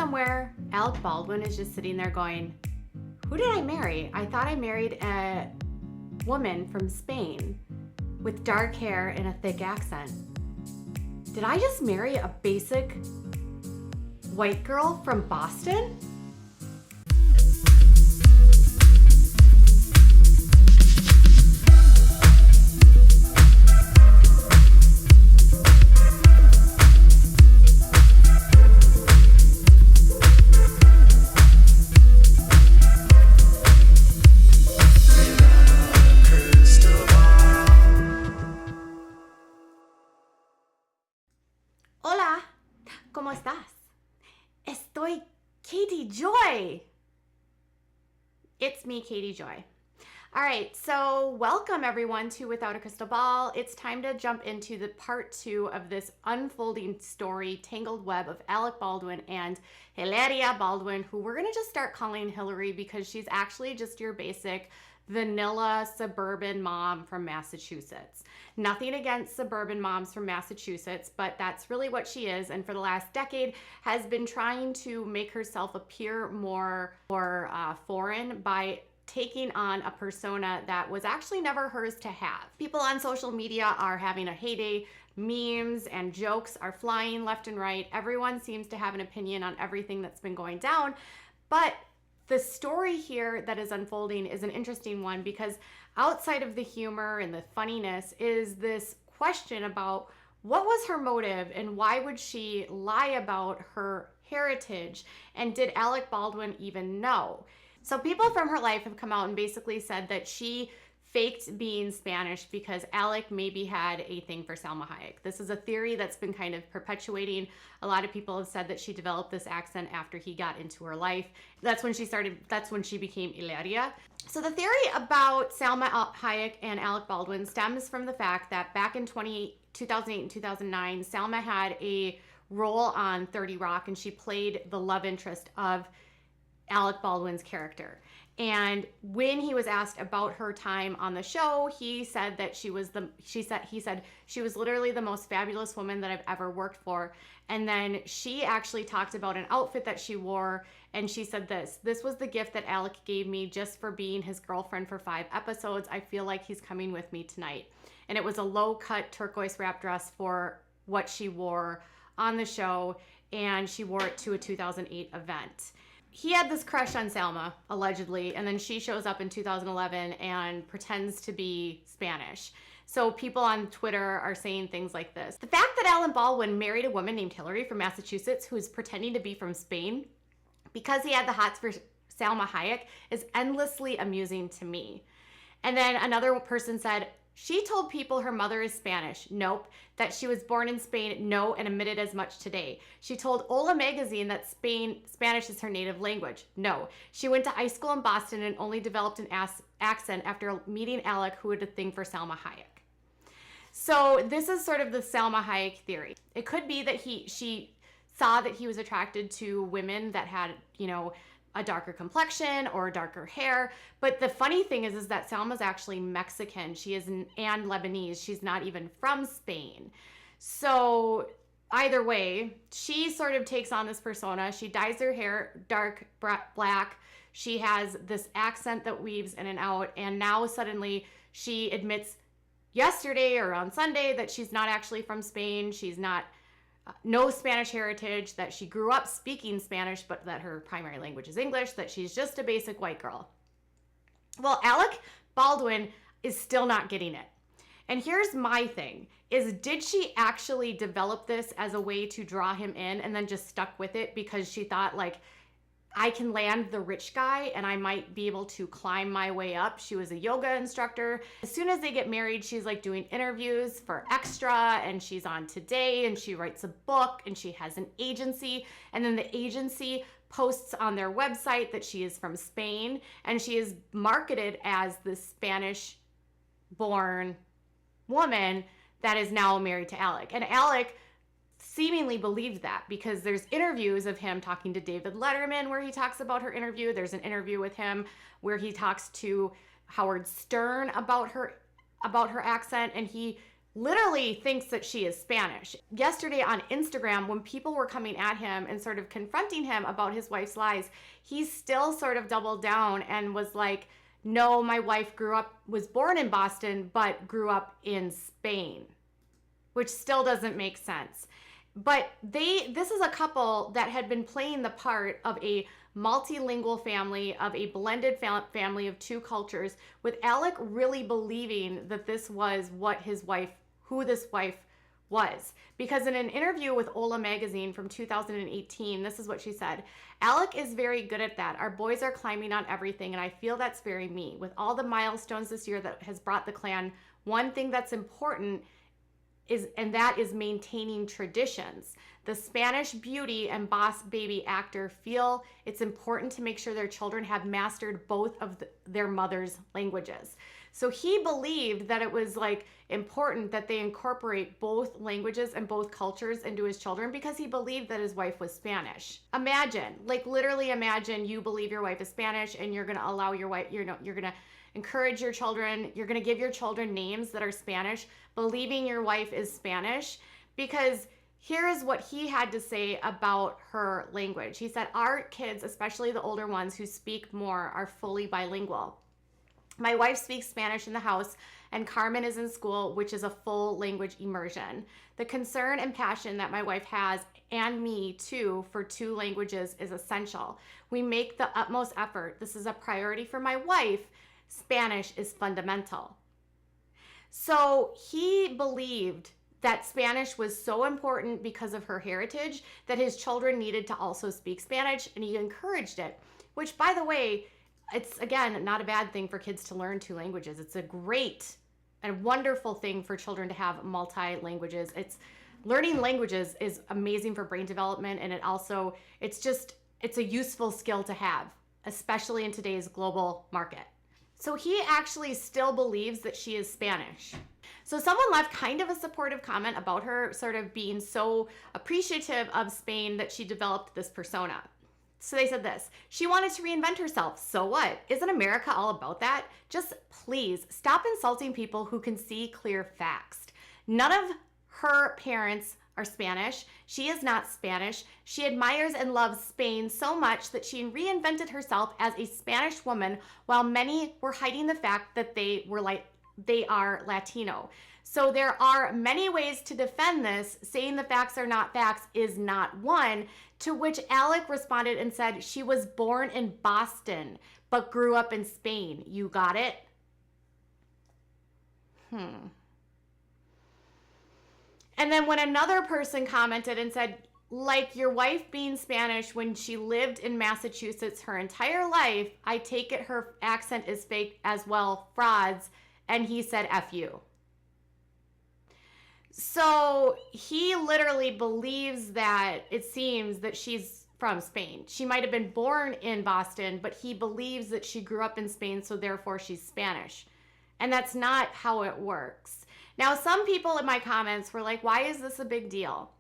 somewhere, Alec Baldwin is just sitting there going, who did I marry? I thought I married a woman from Spain with dark hair and a thick accent. Did I just marry a basic white girl from Boston? Hola, ¿cómo estás? Estoy Katie Joy. It's me, Katie Joy. All right, so welcome everyone to Without a Crystal Ball. It's time to jump into the part 2 of this unfolding story, tangled web of Alec Baldwin and Hilaria Baldwin, who we're gonna just start calling Hillary because she's actually just your basic vanilla suburban mom from Massachusetts. Nothing against suburban moms from Massachusetts, but that's really what she is, and for the last decade has been trying to make herself appear more foreign by taking on a persona that was actually never hers to have. People on social media are having a heyday. Memes and jokes are flying left and right. Everyone seems to have an opinion on everything that's been going down, but the story here that is unfolding is an interesting one because outside of the humor and the funniness is this question about what was her motive and why would she lie about her heritage, and did Alec Baldwin even know? So people from her life have come out and basically said that she faked being Spanish because Alec maybe had a thing for Salma Hayek. This is a theory that's been kind of perpetuating. A lot of people have said that she developed this accent after he got into her life. That's when she became Hilaria. So the theory about Salma Hayek and Alec Baldwin stems from the fact that back in 2008 and 2009, Salma had a role on 30 Rock and she played the love interest of Alec Baldwin's character. And when he was asked about her time on the show, he said that she was literally the most fabulous woman that I've ever worked for. And then she actually talked about an outfit that she wore, and she said this was the gift that Alec gave me just for being his girlfriend for 5 episodes. I feel like he's coming with me tonight. And it was a low-cut turquoise wrap dress for what she wore on the show, and she wore it to a 2008 event. He had this crush on Salma, allegedly, and then she shows up in 2011 and pretends to be Spanish. So people on Twitter are saying things like this. The fact that Alec Baldwin married a woman named Hillary from Massachusetts who's pretending to be from Spain because he had the hots for Salma Hayek is endlessly amusing to me. And then another person said, she told people her mother is Spanish. Nope. That she was born in Spain. No, and admitted as much today. She told Hola magazine that Spanish is her native language. No. She went to high school in Boston and only developed an accent after meeting Alec, who had a thing for Salma Hayek. So this is sort of the Salma Hayek theory. It could be that she saw that he was attracted to women that had, a darker complexion or darker hair. But the funny thing is that Salma's actually Mexican. She is and Lebanese. She's not even from Spain. So either way, she sort of takes on this persona. She dyes her hair dark black. She has this accent that weaves in and out. And now suddenly she admits yesterday or on Sunday that she's not actually from Spain. She's not no Spanish heritage, that she grew up speaking Spanish, but that her primary language is English, that she's just a basic white girl. Well, Alec Baldwin is still not getting it. And here's my thing, is did she actually develop this as a way to draw him in and then just stuck with it because she thought, like, I can land the rich guy and I might be able to climb my way up. She was a yoga instructor. As soon as they get married, she's like doing interviews for Extra, and she's on Today, and she writes a book, and she has an agency. And then the agency posts on their website that she is from Spain, and she is marketed as this Spanish-born woman that is now married to Alec. And Alec seemingly believed that because there's interviews of him talking to David Letterman where he talks about her interview. There's an interview with him where he talks to Howard Stern about her accent, and he literally thinks that she is Spanish. Yesterday on Instagram, when people were coming at him and sort of confronting him about his wife's lies, he still sort of doubled down and was like, no, my wife was born in Boston, but grew up in Spain, which still doesn't make sense. But this is a couple that had been playing the part of a multilingual family, of a blended family of two cultures, with Alec really believing that this was who this wife was. Because in an interview with Ola magazine from 2018, this is what she said: Alec is very good at that. Our boys are climbing on everything, and I feel that's very me. With all the milestones this year that has brought the clan, one thing that's important is maintaining traditions. The Spanish beauty and boss baby actor feel it's important to make sure their children have mastered both of their mother's languages. So he believed that it was like important that they incorporate both languages and both cultures into his children, because he believed that his wife was Spanish. Imagine, like literally imagine, you believe your wife is Spanish and you're going to allow your wife, you're going to encourage your children, you're going to give your children names that are Spanish, believing your wife is Spanish. Because here is what he had to say about her language. He said, our kids, especially the older ones who speak more, are fully bilingual. My wife speaks Spanish in the house, and Carmen is in school, which is a full language immersion. The concern and passion that my wife has, and me too, for two languages is essential. We make the utmost effort. This is a priority for my wife. Spanish is fundamental. So he believed that Spanish was so important because of her heritage that his children needed to also speak Spanish, and he encouraged it, which, by the way, it's, again, not a bad thing for kids to learn two languages. It's a great and wonderful thing for children to have multi-languages. Learning languages is amazing for brain development, and it's a useful skill to have, especially in today's global market. So he actually still believes that she is Spanish. So someone left kind of a supportive comment about her sort of being so appreciative of Spain that she developed this persona. So they said this: she wanted to reinvent herself. So what? Isn't America all about that? Just please stop insulting people who can see clear facts. None of her parents are Spanish. She is not Spanish. She admires and loves Spain so much that she reinvented herself as a Spanish woman, while many were hiding the fact that they are Latino. So there are many ways to defend this. Saying the facts are not facts is not one. To which Alec responded and said, she was born in Boston, but grew up in Spain. You got it? And then when another person commented and said, like your wife being Spanish when she lived in Massachusetts her entire life, I take it her accent is fake as well, frauds. And he said, F you. So he literally believes that it seems that she's from Spain. She might have been born in Boston, but he believes that she grew up in Spain, so therefore she's Spanish. And that's not how it works. Now, some people in my comments were like, why is this a big deal?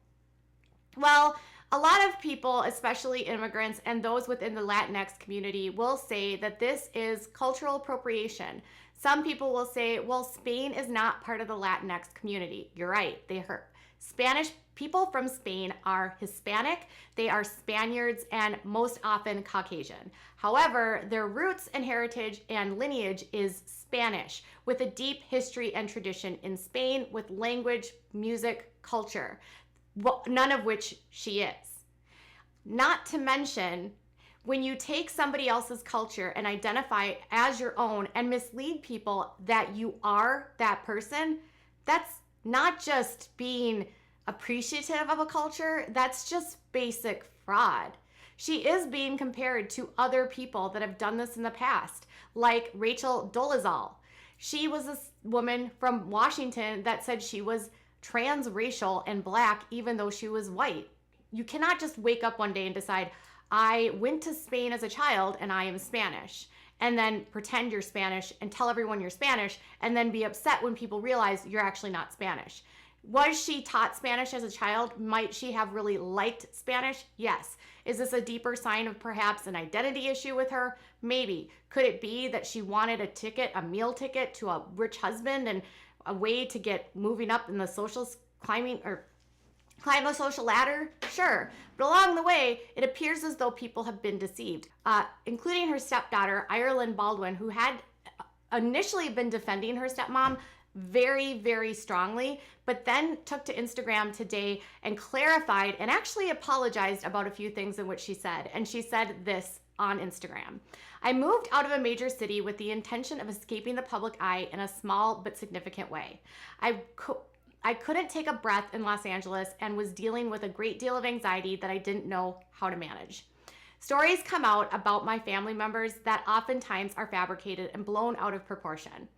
Well, a lot of people, especially immigrants and those within the Latinx community, will say that this is cultural appropriation. Some people will say, well, Spain is not part of the Latinx community. You're right. Spanish people from Spain are Hispanic, they are Spaniards, and most often Caucasian. However, their roots and heritage and lineage is Spanish, with a deep history and tradition in Spain, with language, music, culture, none of which she is. Not to mention, when you take somebody else's culture and identify as your own and mislead people that you are that person, that's not just being appreciative of a culture, that's just basic fraud. She is being compared to other people that have done this in the past, like Rachel Dolezal. She was a woman from Washington that said she was transracial and black even though she was white. You cannot just wake up one day and decide, I went to Spain as a child and I am Spanish, and then pretend you're Spanish and tell everyone you're Spanish and then be upset when people realize you're actually not Spanish. Was she taught Spanish as a child? Might she have really liked Spanish? Yes. Is this a deeper sign of perhaps an identity issue with her? Maybe. Could it be that she wanted a meal ticket to a rich husband, a way to get moving up in the social climbing or climb the social ladder? Sure. But along the way, it appears as though people have been deceived, including her stepdaughter, Alec Baldwin, who had initially been defending her stepmom very, very strongly, but then took to Instagram today and clarified and actually apologized about a few things in which she said. And she said this on Instagram: I moved out of a major city with the intention of escaping the public eye in a small but significant way. I couldn't take a breath in Los Angeles and was dealing with a great deal of anxiety that I didn't know how to manage. Stories come out about my family members that oftentimes are fabricated and blown out of proportion.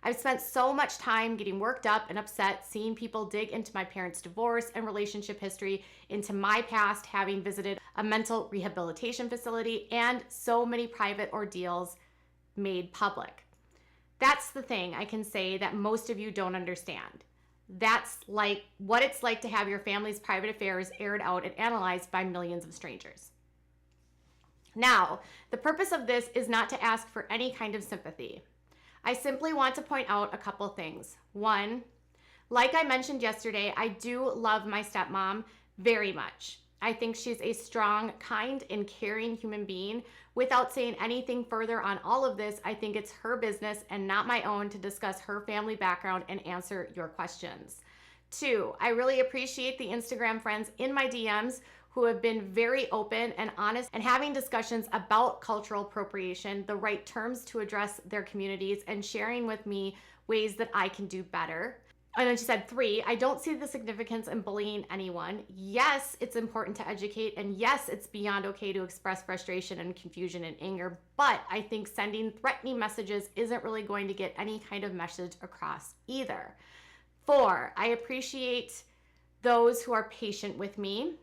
I've spent so much time getting worked up and upset, seeing people dig into my parents' divorce and relationship history, into my past, having visited a mental rehabilitation facility, and so many private ordeals made public. That's the thing I can say that most of you don't understand. That's like what it's like to have your family's private affairs aired out and analyzed by millions of strangers. Now, the purpose of this is not to ask for any kind of sympathy. I simply want to point out a couple things. One, like I mentioned yesterday, I do love my stepmom very much. I think she's a strong, kind, and caring human being. Without saying anything further on all of this, I think it's her business and not my own to discuss her family background and answer your questions. Two, I really appreciate the Instagram friends in my DMs who have been very open and honest and having discussions about cultural appropriation, the right terms to address their communities, and sharing with me ways that I can do better. And then she said, three, I don't see the significance in bullying anyone. Yes, it's important to educate, and yes, it's beyond okay to express frustration and confusion and anger, but I think sending threatening messages isn't really going to get any kind of message across either. Four, I appreciate those who are patient with me.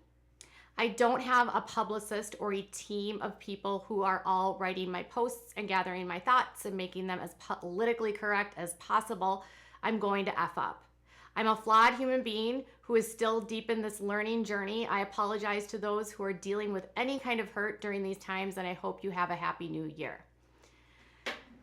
I don't have a publicist or a team of people who are all writing my posts and gathering my thoughts and making them as politically correct as possible. I'm going to F up. I'm a flawed human being who is still deep in this learning journey. I apologize to those who are dealing with any kind of hurt during these times, and I hope you have a happy new year.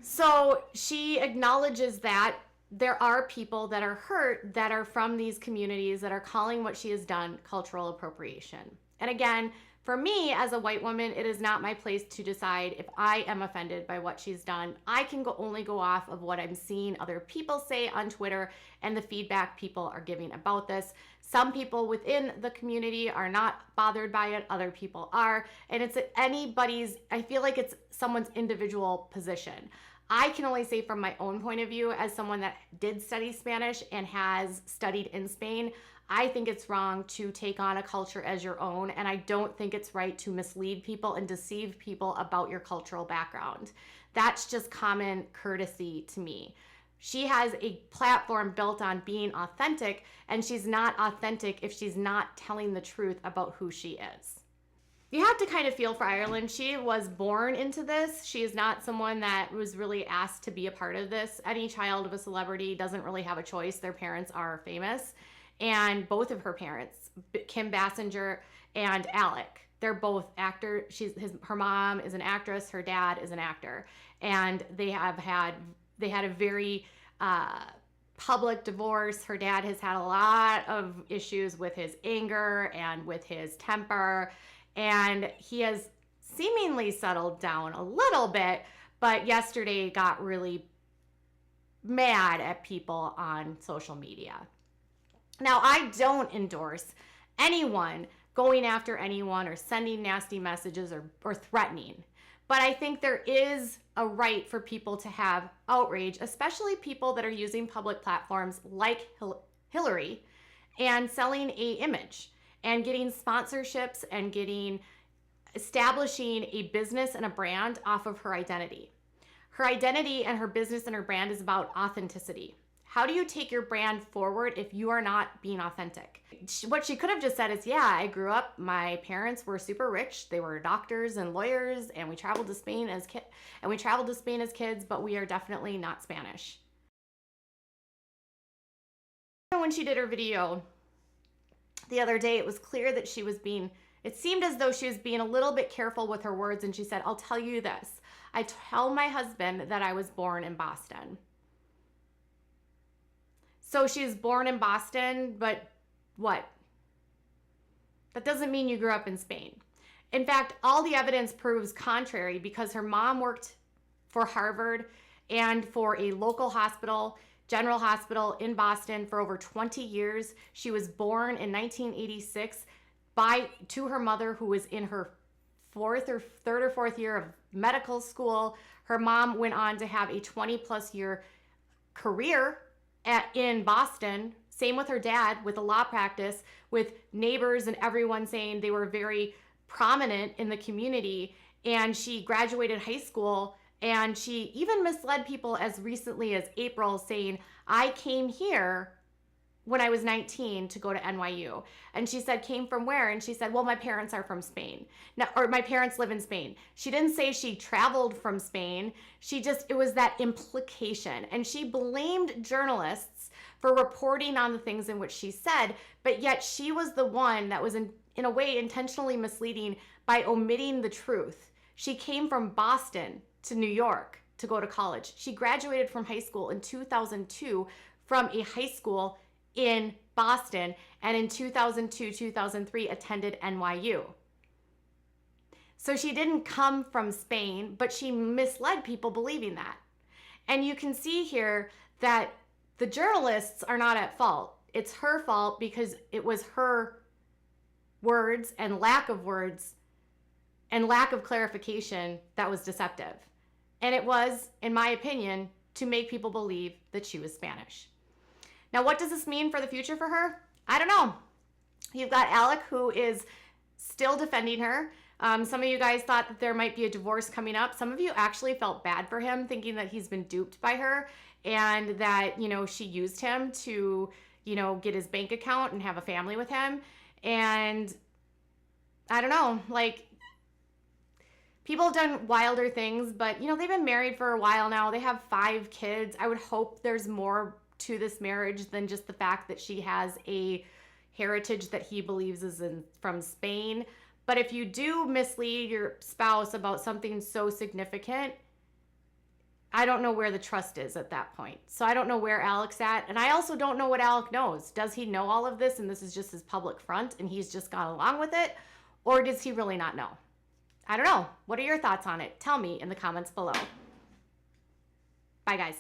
So she acknowledges that there are people that are hurt that are from these communities that are calling what she has done cultural appropriation. And again, for me as a white woman, it is not my place to decide if I am offended by what she's done. I can only go off of what I'm seeing other people say on Twitter and the feedback people are giving about this. Some people within the community are not bothered by it, other people are, and it's anybody's, I feel like it's someone's individual position. I can only say from my own point of view, as someone that did study Spanish and has studied in Spain, I think it's wrong to take on a culture as your own, and I don't think it's right to mislead people and deceive people about your cultural background. That's just common courtesy to me. She has a platform built on being authentic, and she's not authentic if she's not telling the truth about who she is. You have to kind of feel for Ireland. She was born into this. She is not someone that was really asked to be a part of this. Any child of a celebrity doesn't really have a choice. Their parents are famous. And both of her parents, Kim Basinger and Alec, they're both actors. Her mom is an actress, her dad is an actor, and they had a very public divorce. Her dad has had a lot of issues with his anger and with his temper, and he has seemingly settled down a little bit, but yesterday got really mad at people on social media. Now, I don't endorse anyone going after anyone or sending nasty messages or threatening, but I think there is a right for people to have outrage, especially people that are using public platforms like Hillary and selling a image and getting sponsorships and establishing a business and a brand off of her identity. Her identity and her business and her brand is about authenticity. How do you take your brand forward if you are not being authentic? What she could have just said is, yeah, I grew up, my parents were super rich. They were doctors and lawyers, and we traveled to Spain as kids, but we are definitely not Spanish. When she did her video the other day, it was clear that it seemed as though she was being a little bit careful with her words, and she said, I'll tell you this. I tell my husband that I was born in Boston. So she was born in Boston, but what? That doesn't mean you grew up in Spain. In fact, all the evidence proves contrary because her mom worked for Harvard and for a local hospital, General Hospital in Boston for over 20 years. She was born in 1986 to her mother, who was in her third or fourth year of medical school. Her mom went on to have a 20+ year career in Boston. Same with her dad, with a law practice, with neighbors and everyone saying they were very prominent in the community. And she graduated high school, and she even misled people as recently as April, saying, I came here when I was 19 to go to NYU. And she said, came from where? And she said, well, my parents are from Spain. Now, or my parents live in Spain. She didn't say she traveled from Spain. It was that implication. And she blamed journalists for reporting on the things in which she said, but yet she was the one that was in a way intentionally misleading by omitting the truth. She came from Boston to New York to go to college. She graduated from high school in 2002 from a high school in Boston, and in 2002, 2003 attended NYU. So she didn't come from Spain, but she misled people believing that. And you can see here that the journalists are not at fault. It's her fault because it was her words and lack of clarification that was deceptive. And it was, in my opinion, to make people believe that she was Spanish. Now, what does this mean for the future for her? I don't know. You've got Alec, who is still defending her. Some of you guys thought that there might be a divorce coming up. Some of you actually felt bad for him, thinking that he's been duped by her and that, she used him to, get his bank account and have a family with him. And I don't know, people have done wilder things, but, they've been married for a while now. They have 5 kids. I would hope there's more to this marriage than just the fact that she has a heritage that he believes is from Spain. But if you do mislead your spouse about something so significant, I don't know where the trust is at that point. So I don't know where Alec's at. And I also don't know what Alec knows. Does he know all of this and this is just his public front and he's just gone along with it? Or does he really not know? I don't know. What are your thoughts on it? Tell me in the comments below. Bye, guys.